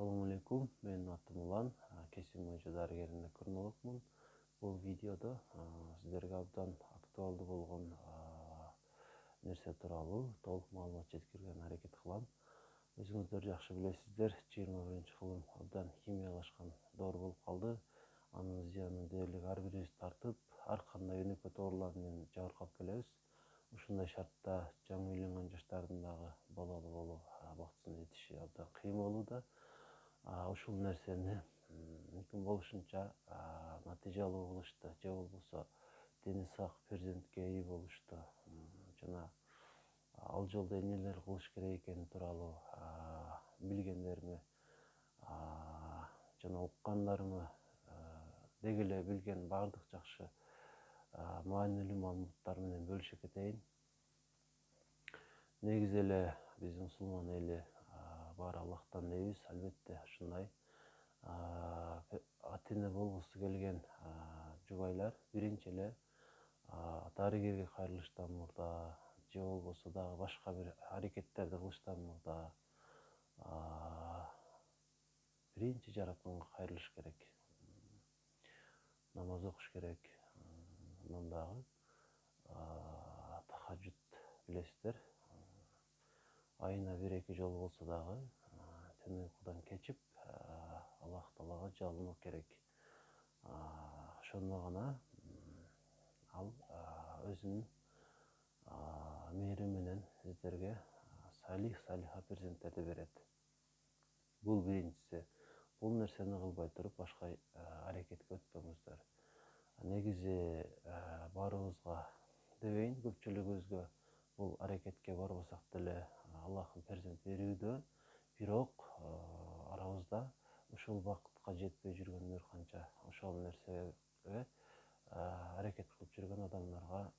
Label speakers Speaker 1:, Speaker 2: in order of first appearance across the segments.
Speaker 1: Assalamu алейкум, мен атым Улан, кесим боюнча дарыгер эндокринологмун. Бул видеодо сиздерге абдан актуалдуу болгон нерсе тууралуу толук маалымат жеткирген аракет кылам. Өзүңүздөр жакшы билесиздер, 21-кылым абдан химиялашкан доор болуп калды. Анын зыянын дээрлик ар бирибиз тартып, ар кандай өнөкөт оорулар менен жабыркап келебиз. Ушундай шартта жаңы үйлөнгөн жаштардын дагы балалуу болуу бактысына жетиши абдан кыйын болууда. Ушул нерсени мүмкүн болушунча натыйжалуу кылышты, же болбосо дени сак перзентке ээ болушту жана ал жолдо эмнелер кылыш керек экени тууралуу билгендериме жана уккандарыма деги эле билген баардык жакшы маанилүү маалыматтар менен бөлүшө кетейин. Негизи эле биз мусулман эли баары Аллахтан ээбиз, албетте ушундай. Ата эне болгусу келген жубайлар биринчи эле дарыгерге кайрылыштан мурда же болбосо дагы башка бир аракеттерди кылыштан мурда биринчи жаратканга кайрылыш керек. Намаз окуш керек. Андан дагы тахажжуд билесиздер. Айына 1-2 жолу болсо дагы түн уйкудан кечип Аллах Таалага жалынуу керек. Ошондо гана ал өзүнүн мээри менен сиздерге салиха перзенттерди берет. Бул биринчиси. Бул нерсени кылбай туруп башка аракетке өтпөңүздөр. Негизи баарыбызга дебейин, көпчүлүгүбүзгө бул аракетке барбасак деле Аллахтын перзент берүүдө, бирок арабызда ушул бакытка жетпей жүргөндөр канча. Ошол нерсеге аракет кылып жүргөн адамдарга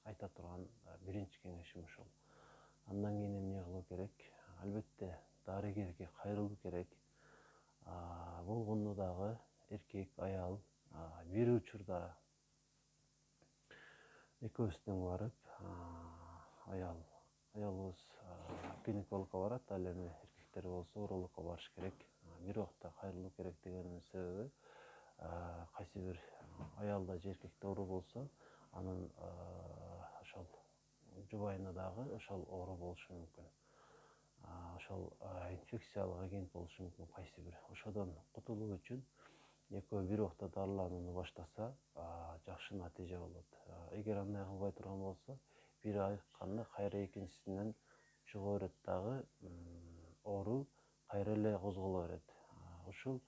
Speaker 1: айта турган биринчи кеңешим ушул. Андан кийин эмне кылуу керек? Албетте дарыгерге кайрылуу керек. Болгондо дагы эркек, аял бир учурда экөөбүз тең барып, аялыбыз гинекологко барат, ал эми эркектер болсо урологко барыш керек. Бир убакта кайрылуу керек дегенин себеби кайсы бир аялда же эркекте оору болсо, анын ошол жубайына дагы ошол оору болушу мүмкүн. Ошол инфекциялык агент болушу мүмкүн кайсы бир. Ошодон кутулуу үчүн экөө бир убакта дарыланууну баштаса, жакшы натыйжа болот. Эгер андай кылбай турган болсо, бир айыкканда кайра экинчисинен чыга берет дагы, оору кайра эле козголо берет. Ушул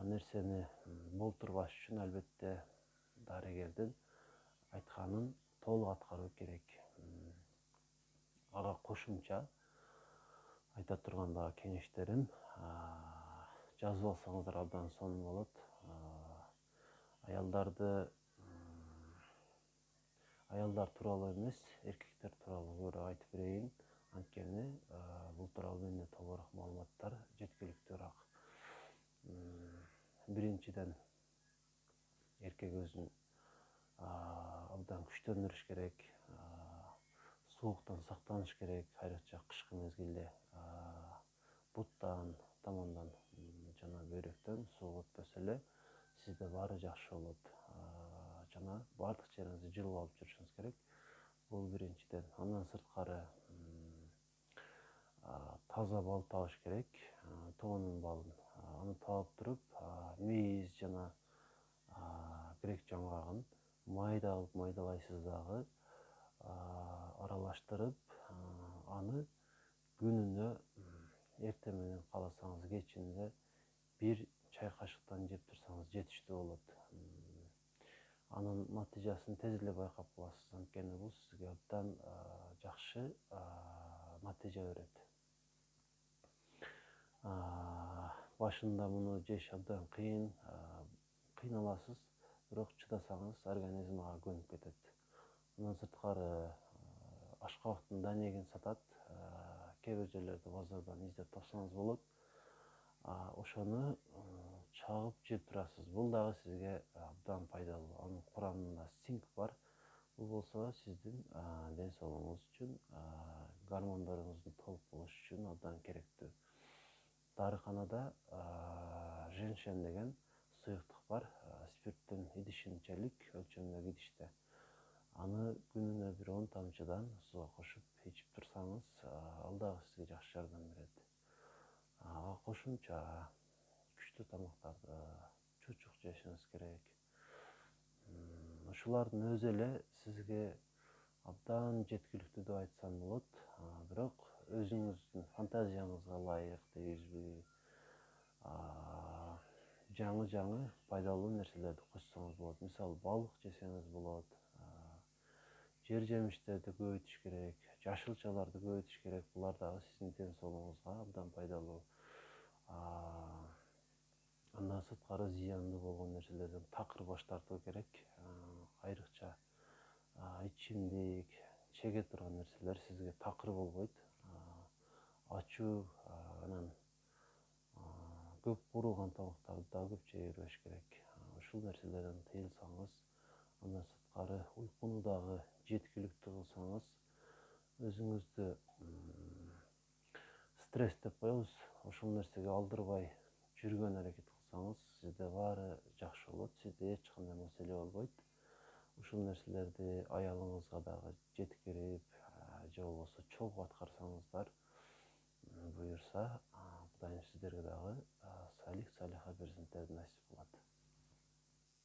Speaker 1: нерсени болтурбаш үчүн албетте дарыгердин айтканын толук аткаруу керек. Ага кошумча айта турган дагы кеңештерим, жазып алсаңыздар абдан сонун болот. Аялдар тууралуу эмес, эркектер тууралуу көбүрөөк айтып берейин. Анткени бул тууралуу менде толугураак маалыматтар жеткиликтүүрөөк. Биринчиден, эркек өзүн абдан күчтөндүрүш керек, сууктан сактаныш керек, айрыкча кышкы мезгилде буттан, томондон жана бөйрөктөн суу өтпөсө эле сизде баары жакшы болот. Жана баардык жериңизди жылып алып жүрүшүңүз керек. Бул биринчиден. Андан сырткары таза бал табыш керек, тоонун балын. Аны таап туруп, мейиз жана грек жаңгагын майда кылып майдалайсыз дагы, аралаштырып, аны күнүнө эртең менен кааласаңыз кечинде 1 чай кашыктан жеп турсаңыз жетиштүү болот. Анын натыйжасын тез эле байкап каласыз, анткени бул сизге абдан жакшы натыйжа берет. Башында муну жеш абдан кыйын, кыйналасыз, бирок чыдасаңыз организм ага көнүп кетет. Андан сырткары ашкабактын данегин сатат, кээ бир жерлерде базардан издеп тапсаңыз болот. Ошону чагып жеп турасыз. Бул дагы сизге абдан пайдалуу. Анын курамында цинк бар. Бул болсо сиздин ден соолугуңуз үчүн, гормондоруңуздун толук болушу үчүн абдан керектүү. дарыканада женьшен деген суюктук бар, спирттин идишинчелик өлчөмдөгү идиште. Аны күнүнө bir 10 тамчыдан сууга кошуп ичип турсаңыз, ал дагы сизге жакшы жардам берет. Ага кошумча күчтүү тамактарды, чучук жешиңиз керек. Ушулардын өзү эле сизге абдан жеткиликтүү деп айтсам болот. Бирок өзүңүздүн фантазияңызга ылайык дейбизби, жаңы пайдалуу нерселерди кошсоңуз болот. Мисалы, балык жесеңиз болот, жер жемиштерди көбөйтүш керек, жашылчаларды көбөйтүш керек. Булар дагы сиздин ден соолугуңузга абдан пайдалуу. Андан сырткары зыяндуу болгон нерселерден такыр баш тартуу керек. Айрыкча ичимдик, чеге турган нерселер сизге такыр болбойт. Ачуу, анан көп кууруган тамактарды дагы көп жей бербеш керек. Ушул нерселерден тыйылсаңыз, андан сырткары уйкуну дагы жеткиликтүү кылсаңыз, өзүңүздү стресс деп коебуз, ошол нерсеге алдырбай жүргөн аракет кылсаңыз, сизде баары жакшы болот, сизде эч кандай маселе болбойт. Ушул нерселерди аялыңызга дагы жеткирип, же болбосо чогуу аткарсаңыздар, буюрса, Кудайым сиздерге дагы салих салиха перзенттерди насип кылат.